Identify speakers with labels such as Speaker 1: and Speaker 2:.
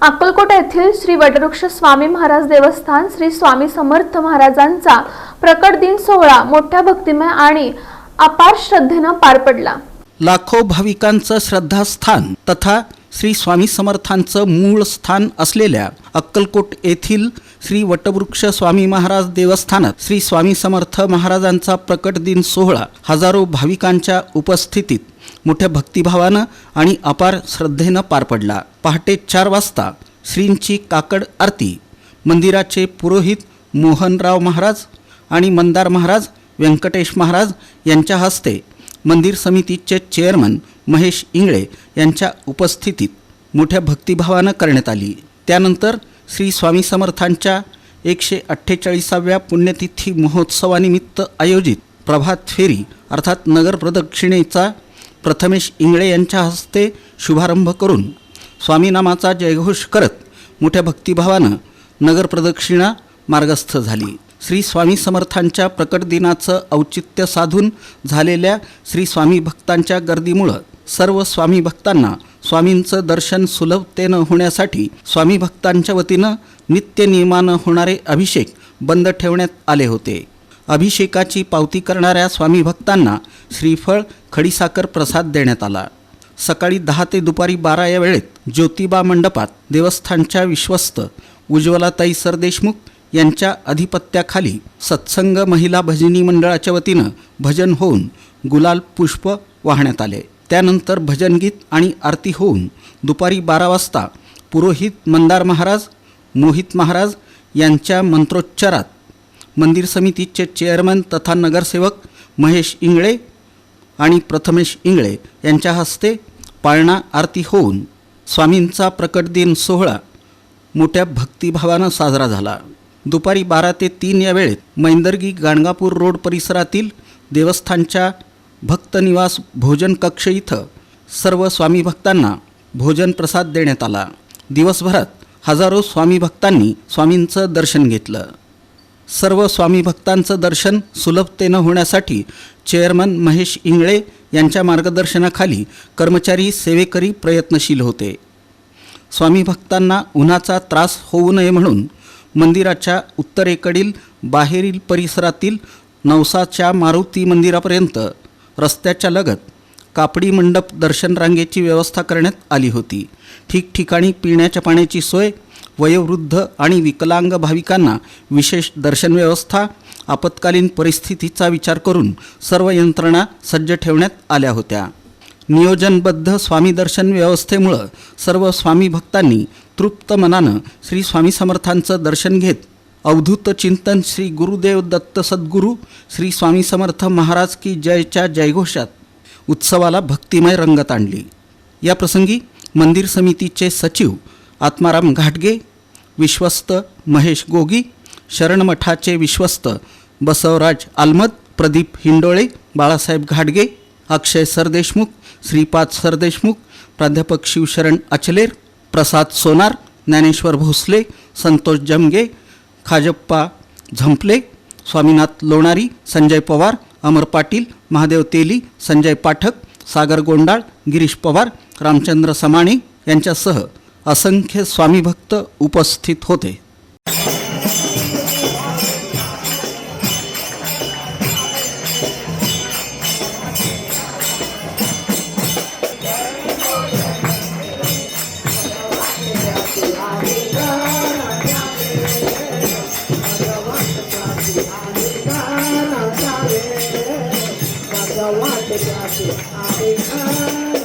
Speaker 1: अक्कलकोट येथील श्री वटवृक्ष स्वामी महाराज देवस्थान श्री स्वामी समर्थ महाराजांचा प्रकट दिन सोहळा मोठ्या भक्तिमय आणि अपार श्रद्धेने पार पडला।
Speaker 2: लाखो भाविकांचं श्रद्धास्थान तथा श्री स्वामी समर्थांचं मूळ स्थान असलेल्या अक्कलकोट येथील श्री वटवृक्ष स्वामी महाराज देवस्थानात श्री स्वामी समर्थ महाराजांचा प्रकट दिन सोहळा हजारो भाविकांच्या उपस्थितीत मोठ्या भक्तिभावानं आणि अपार श्रद्धेनं पार पडला। पहाटे 4 वाजता श्रींची काकड आरती मंदिराचे पुरोहित मोहनराव महाराज आणि मंदार महाराज व्यंकटेश महाराज यांच्या हस्ते मंदिर समितीचे चेअरमन महेश इंगळे यांच्या उपस्थितीत मोठ्या भक्तिभावानं करण्यात आली। त्यानंतर श्री स्वामी समर्थांच्या 148व्या पुण्यतिथी महोत्सवानिमित्त आयोजित प्रभात फेरी अर्थात नगर प्रदक्षिणेचा प्रथमेश इंगळे यांच्या हस्ते शुभारंभ करून स्वामीनामाचा जयघोष करत मोठ्या भक्तिभावानं नगर प्रदक्षिणा मार्गस्थ झाली। श्री स्वामी समर्थांच्या प्रकट दिनाचं औचित्य साधून झालेल्या श्री स्वामी भक्तांच्या गर्दीमुळे सर्व स्वामी भक्तांना स्वामींचं दर्शन सुलभतेनं होण्यासाठी स्वामी भक्तांच्या वतीनं नित्य नियमानं होणारे अभिषेक बंद ठेवण्यात आले होते। अभिषेकाची पावती करणाऱ्या स्वामी भक्तांना श्रीफळ खडीसाखर प्रसाद देण्यात आला। सकाळी 10 ते दुपारी 12 या वेळेत ज्योतिबा मंडपात देवस्थानच्या विश्वस्त उज्ज्वलाताई सरदेशमुख यांच्या अधिपत्याखाली सत्संग महिला भजनी मंडळाच्या वतीनं भजन होऊन गुलाल पुष्प वाहण्यात आले। त्यानंतर भजनगीत आणि आरती होऊन दुपारी 12 वाजता पुरोहित मंदार महाराज मोहित महाराज यांच्या मंत्रोच्चारात मंदिर समितीचे चेअरमन तथा नगरसेवक महेश इंगळे आणि प्रथमेश इंगळे यांच्या हस्ते पाळणा आरती होऊन स्वामींचा प्रकट दिन सोहळा मोठ्या भक्तिभावानं साजरा झाला। दुपारी 12 ते 3 या वेळेत मैंदर्गी गाणगापूर रोड परिसरातील देवस्थानच्या भक्तनिवास भोजन कक्ष इथं सर्व स्वामी भक्तांना भोजन प्रसाद देण्यात आला। दिवसभरात हजारो स्वामी भक्तांनी स्वामींचं दर्शन घेतलं। सर्व स्वामी भक्तांचं दर्शन सुलभतेनं होण्यासाठी चेअरमन महेश इंगळे यांच्या मार्गदर्शनाखाली कर्मचारी सेवेकरी प्रयत्नशील होते। स्वामी भक्तांना उन्हाचा त्रास होऊ नये म्हणून मंदिराच्या उत्तरेकडील बाहेरील परिसरातील नवसाच्या मारुती मंदिरापर्यंत रस्त्याच्या लगत कापडी मंडप दर्शन रांगेची व्यवस्था करण्यात आली होती। ठिकठिकाणी पिण्याच्या पाण्याची सोय, वयोवृद्ध आणि विकलांग भाविकांना विशेष दर्शन व्यवस्था, आपत्कालीन परिस्थितीचा विचार करून सर्व यंत्रणा सज्ज ठेवण्यात आल्या होत्या। नियोजनबद्ध स्वामी दर्शन व्यवस्थेमुळे सर्व स्वामी भक्तांनी तृप्त मनानं श्री स्वामी समर्थांचं दर्शन घेत अवधूत चिंतन श्री गुरुदेव दत्त सद्गुरू श्री स्वामी समर्थ महाराज की जयच्या जयघोषात उत्सवाला भक्तिमय रंगत आणली। या प्रसंगी मंदिर समितीचे सचिव आत्माराम घाटगे, विश्वस्त महेश गोगी, शरण मठाचे विश्वस्त बसवराज आलमद, प्रदीप हिंडोळे, बाळासाहेब घाटगे, अक्षय सरदेशमुख, श्रीपाद सरदेशमुख, प्राध्यापक शिवशरण अचलेर, प्रसाद सोनार, ज्ञानेश्वर भोसले, संतोष जमगे, खाजप्पा झंपले, स्वामीनाथ लोणारी, संजय पवार, अमर पाटील, महादेव तेली, संजय पाठक, सागर गोंडाळ, गिरीश पवार, रामचंद्र समाणे यांच्यासह असंख्य स्वामी भक्त उपस्थित होते।
Speaker 3: I